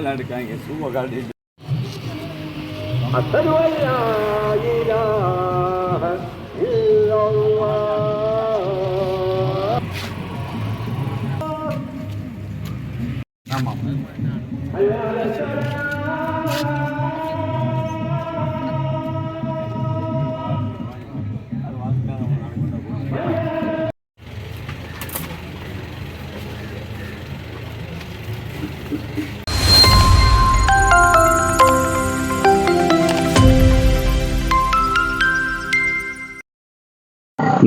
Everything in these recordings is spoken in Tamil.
மேல எடுக்காங்க சும்மா காட்டி ஆமா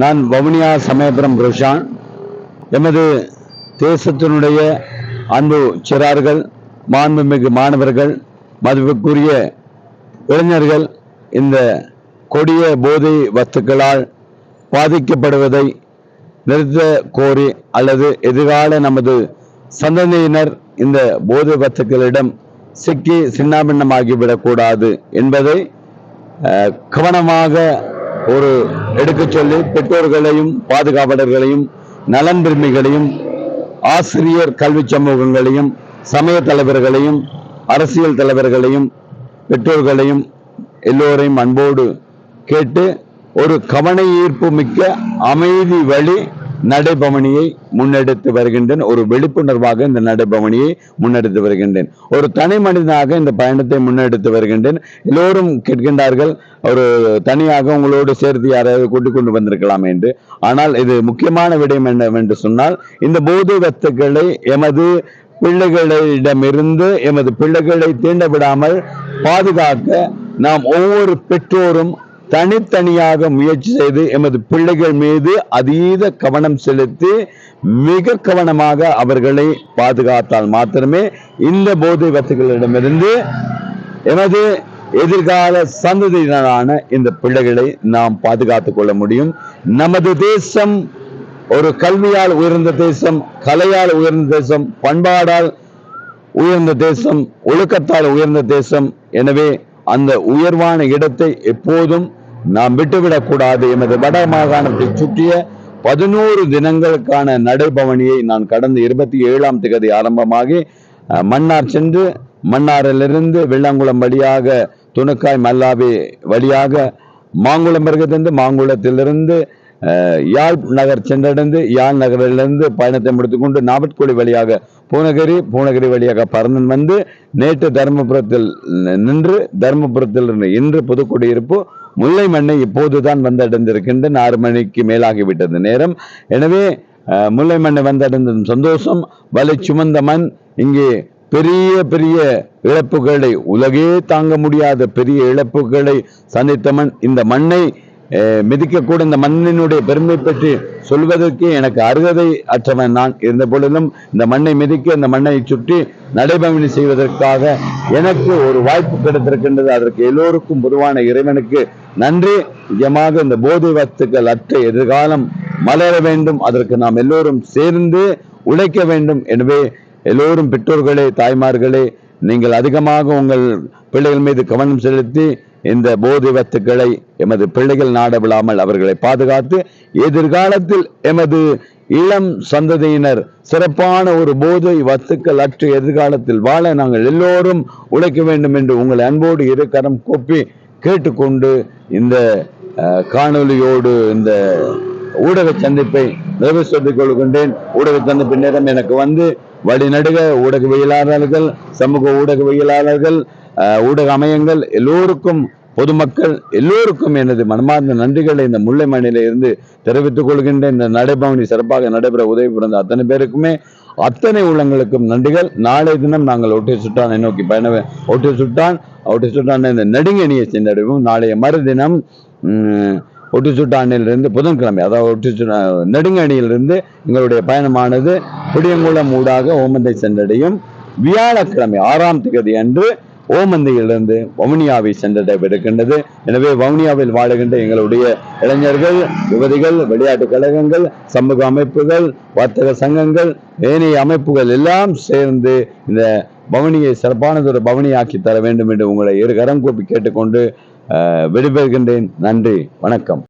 நான் வவுனியா சமயபுரம் ரோஷான். எமது தேசத்தினுடைய அன்பு சிறார்கள், மாண்புமிகு மாணவர்கள், மதிப்புக்குரிய இளைஞர்கள் இந்த கொடிய போதை வஸ்துக்களால் பாதிக்கப்படுவதை நிறுத்த கோரி அல்லது எதிர்கால நமது சந்ததியினர் இந்த போதை வஸ்துக்களிடம் சிக்கி சின்னாபின்னமாகிவிடக்கூடாது என்பதை கவனமாக ஒரு எடுக்க சொல்லி பெற்றோர்களையும் பாதுகாவலர்களையும் நலன் விரும்பிகளையும் ஆசிரியர் கல்வி சமூகங்களையும் சமய தலைவர்களையும் அரசியல் தலைவர்களையும் பெற்றோர்களையும் எல்லோரையும் அன்போடு கேட்டு ஒரு கவன ஈர்ப்பு மிக்க அமைதி வழி நடைபவனியை முன்னெடுத்து வருகின்றேன். ஒரு விழிப்புணர்வாக இந்த நடைபவனியை முன்னெடுத்து வருகின்றேன். ஒரு தனி மனிதனாக இந்த பயணத்தை முன்னெடுத்து வருகின்றேன். எல்லோரும் கேட்கின்றார்கள், ஒரு தனியாக உங்களோடு சேர்த்து யாராவது கூட்டிக் கொண்டு வந்திருக்கலாம் என்று. ஆனால் இது முக்கியமான விடயம் என்னவென்று சொன்னால், இந்த போதை வஸ்துக்களை எமது பிள்ளைகளிடமிருந்து எமது பிள்ளைகளை தீண்ட விடாமல் பாதுகாக்க நாம் ஒவ்வொரு பெற்றோரும் தனித்தனியாக முயற்சி செய்து எமது பிள்ளைகள் மீது அதீத கவனம் செலுத்தி மிக கவனமாக அவர்களை பாதுகாத்தால் மாத்திரமே இந்த போதை வஸ்துக்களிடமிருந்து எமது எதிர்கால சந்ததியினரான இந்த பிள்ளைகளை நாம் பாதுகாத்துக் கொள்ள முடியும். நமது தேசம் ஒரு கல்வியால் உயர்ந்த தேசம், கலையால் உயர்ந்த தேசம், பண்பாடால் உயர்ந்த தேசம், ஒழுக்கத்தால் உயர்ந்த தேசம். எனவே அந்த உயர்வான இடத்தை எப்போதும் நாம் விட்டுவிடக்கூடாது. எமது வட மாகாணத்தை சுற்றிய 11 தினங்களுக்கான நடைபவனியை நான் கடந்த 27ஆம் தேதி ஆரம்பமாகி மன்னார் சென்று மன்னாரிலிருந்து வெள்ளாங்குளம் வழியாக துணுக்காய் மல்லாவி வழியாக மாங்குளம் வருகிறது. மாங்குளத்திலிருந்து யாழ் நகர் சென்றடைந்து யாழ் நகரிலிருந்து பயணத்தை முடித்துக்கொண்டு நாவட்கோழி வழியாக பூனகிரி வழியாக பறந்து வந்து நேற்று தர்மபுரத்தில் நின்று தர்மபுரத்தில் இருந்து இன்று புதுக்குடியிருப்பு முல்லை மண்ணை இப்போதுதான் வந்தடைந்திருக்கின்றன. 6 மணிக்கு மேலாகிவிட்டது நேரம். எனவே முல்லை மண்ணை வந்தடைந்ததும் சந்தோஷம். வலை சுமந்த மண் இங்கே பெரிய பெரிய இழப்புகளை, உலகே தாங்க முடியாத பெரிய இழப்புகளை சந்தித்த மண். இந்த மண்ணை மிதிக்கக்கூட இந்த மண்ணினுடைய பெருமை பற்றி சொல்வதற்கு எனக்கு அருகதை அற்றவன் நான் இருந்த பொழுதும் இந்த மண்ணை மிதிக்க, இந்த மண்ணை சுற்றி நடைபவனி செய்வதற்காக எனக்கு ஒரு வாய்ப்பு கிடைத்திருக்கின்றது. அதற்கு எல்லோருக்கும் பொதுவான இறைவனுக்கு நன்றி. நிஜமாக இந்த போதை வஸ்துக்கள் அற்ற எதிர்காலம் மலர வேண்டும். அதற்கு நாம் எல்லோரும் சேர்ந்து உழைக்க வேண்டும். எனவே எல்லோரும் பெற்றோர்களே, தாய்மார்களே, நீங்கள் அதிகமாக உங்கள் பிள்ளைகள் மீது கவனம் செலுத்தி இந்த போதை வஸ்துக்களை எமது பிள்ளைகள் நாட விடாமல் அவர்களை பாதுகாத்து எதிர்காலத்தில் எமது இளம் சந்ததியினர் சிறப்பான ஒரு போதை வஸ்துக்கள் அற்ற எதிர்காலத்தில் வாழ நாங்கள் எல்லோரும் உழைக்க வேண்டும் என்று உங்களை அன்போடு இரு கரம் கூப்பி கேட்டுக்கொண்டு இந்த காணொலியோடு இந்த ஊடக சந்திப்பை நிறைவு சொல்லிக் கொள்கின்றேன். ஊடக சந்திப்பின் நேரம் எனக்கு வந்து வழிநடுக ஊடகவியலாளர்கள், சமூக ஊடகவியலாளர்கள், ஊடக அமையங்கள் எல்லோருக்கும், பொதுமக்கள் எல்லோருக்கும் எனது மனமார்ந்த நன்றிகளை இந்த முல்லை மண்ணில இருந்து தெரிவித்துக் கொள்கின்றேன். இந்த நடைபவனி சிறப்பாக நடைபெற உதவி புரிந்த அத்தனை பேருக்குமே, அத்தனை உள்ளங்களுக்கும் நன்றிகள். நாளைய தினம் நாங்கள் ஒட்டி சுட்டானை நோக்கி ஒட்டி சுட்டான் இந்த நெடுங்கணியை சென்றடைவோம். நாளைய மறுதினம் ஒட்டி சுட்டானிலிருந்து புதன்கிழமை, அதாவது நெடுங்கணியிலிருந்து எங்களுடைய பயணமானது புடியங்குளம் ஊடாக ஓமந்தை சென்றடையும். வியாழக்கிழமை 6ஆம் தேதி அன்று ஓமந்தையிலிருந்து வவுனியாவை சென்றடைவிருக்கின்றது. எனவே வவுனியாவில் வாழுகின்ற எங்களுடைய இளைஞர்கள், யுவதிகள், விளையாட்டு கழகங்கள், சமூக அமைப்புகள், வர்த்தக சங்கங்கள், ஏனைய அமைப்புகள் எல்லாம் சேர்ந்து இந்த பவனியை சிறப்பானதொரு பவனியாக்கி தர வேண்டும் என்று உங்களை இரு கரம் கூப்பி கேட்டுக்கொண்டு விடைபெறுகின்றேன். நன்றி, வணக்கம்.